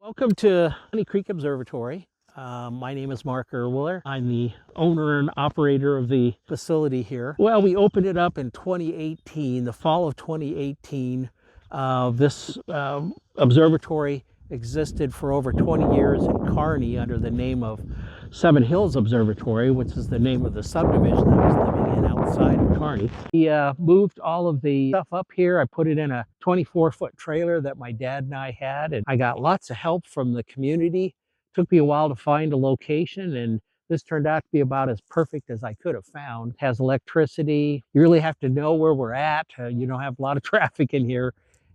Welcome to Honey Creek Observatory. My name is Mark Urwiller. I'm the owner and operator of the facility here. Well, we opened it up in 2018, the fall of 2018. This observatory existed for over 20 years in Carney under the name of Seven Hills Observatory, which is the name of the subdivision I was living in outside of Carney. We moved all of the stuff up here. I put it in a 24-foot trailer that my dad and I had, and I got lots of help from the community. Took me a while to find a location, and this turned out to be about as perfect as I could have found. It has electricity. You really have to know where we're at. You don't have a lot of traffic in here.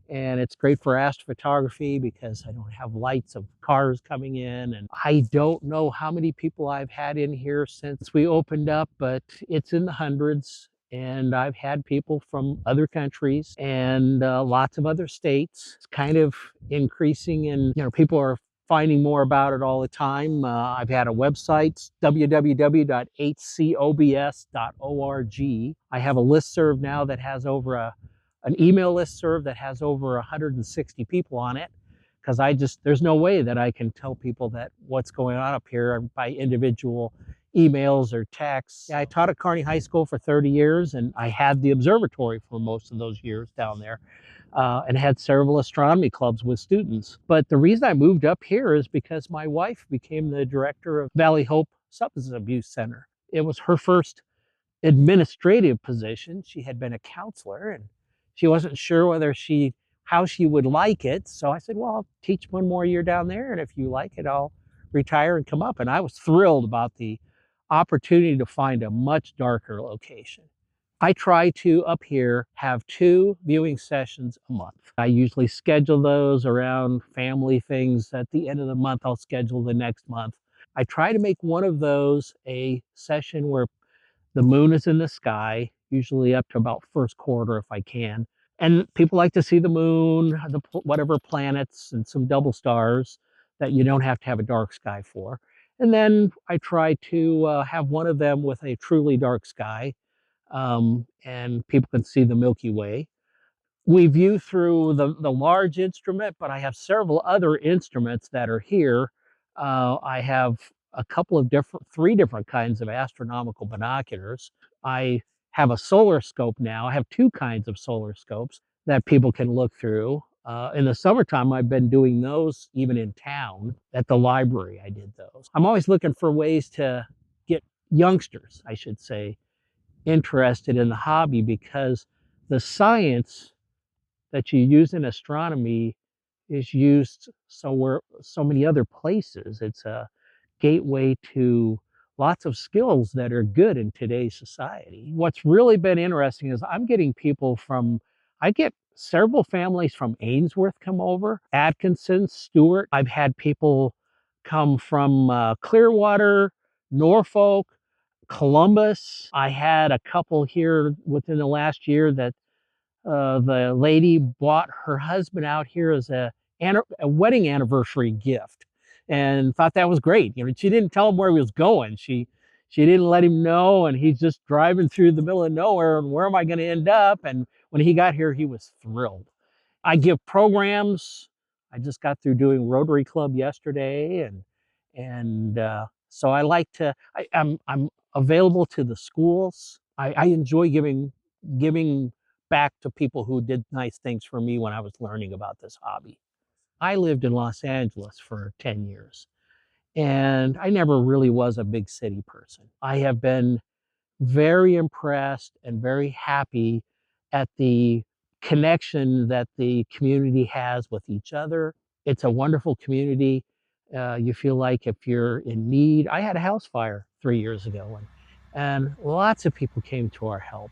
And it's great for astrophotography because I don't have lights of cars coming in. And I don't know how many people I've had in here since we opened up, but it's in the hundreds. And I've had people from other countries and lots of other states. It's kind of increasing, and people are finding more about it all the time. I've had a website, www.hcobs.org. I have a listserv now that has over an email listserv that has over 160 people on it, because there's no way that I can tell people that what's going on up here by individual emails or texts. Yeah, I taught at Carney High School for 30 years, and I had the observatory for most of those years down there, and had several astronomy clubs with students. But the reason I moved up here is because my wife became the director of Valley Hope Substance Abuse Center. It was her first administrative position. She had been a counselor, and she wasn't sure how she would like it. So I said, well, I'll teach one more year down there, and if you like it, I'll retire and come up. And I was thrilled about the opportunity to find a much darker location. I try to, up here, have 2 viewing sessions a month. I usually schedule those around family things. At the end of the month, I'll schedule the next month. I try to make one of those a session where the moon is in the sky, usually up to about first quarter if I can. And people like to see the moon, whatever planets, and some double stars that you don't have to have a dark sky for. And then I try to have one of them with a truly dark sky, and people can see the Milky Way. We view through the large instrument, but I have several other instruments that are here. I have a couple of 3 different kinds of astronomical binoculars. I have a solar scope now. I have 2 kinds of solar scopes that people can look through. In the summertime, I've been doing those even in town. At the library, I did those. I'm always looking for ways to get youngsters, I should say, interested in the hobby, because the science that you use in astronomy is used so many other places. It's a gateway to lots of skills that are good in today's society. What's really been interesting is I get several families from Ainsworth come over, Atkinson, Stewart. I've had people come from Clearwater, Norfolk, Columbus. I had a couple here within the last year that the lady bought her husband out here as a wedding anniversary gift, and thought that was great. She didn't tell him where he was going. She didn't let him know, and he's just driving through the middle of nowhere, and where am I going to end up? And when he got here, he was thrilled. I give programs. I just got through doing Rotary Club yesterday, and so I like to. I'm available to the schools. I enjoy giving back to people who did nice things for me when I was learning about this hobby. I lived in Los Angeles for 10 years, and I never really was a big city person. I have been very impressed and very happy at the connection that the community has with each other. It's a wonderful community. You feel like if you're in need. I had a house fire 3 years ago, and lots of people came to our help.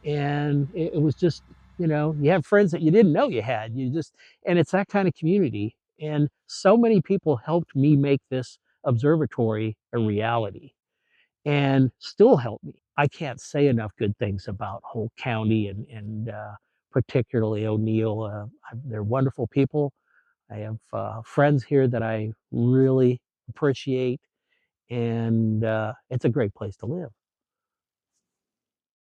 And it was just, you have friends that you didn't know you had. And it's that kind of community. And so many people helped me make this observatory a reality, and still help me. I can't say enough good things about Holt County, and particularly O'Neill. They're wonderful people. I have friends here that I really appreciate, and it's a great place to live.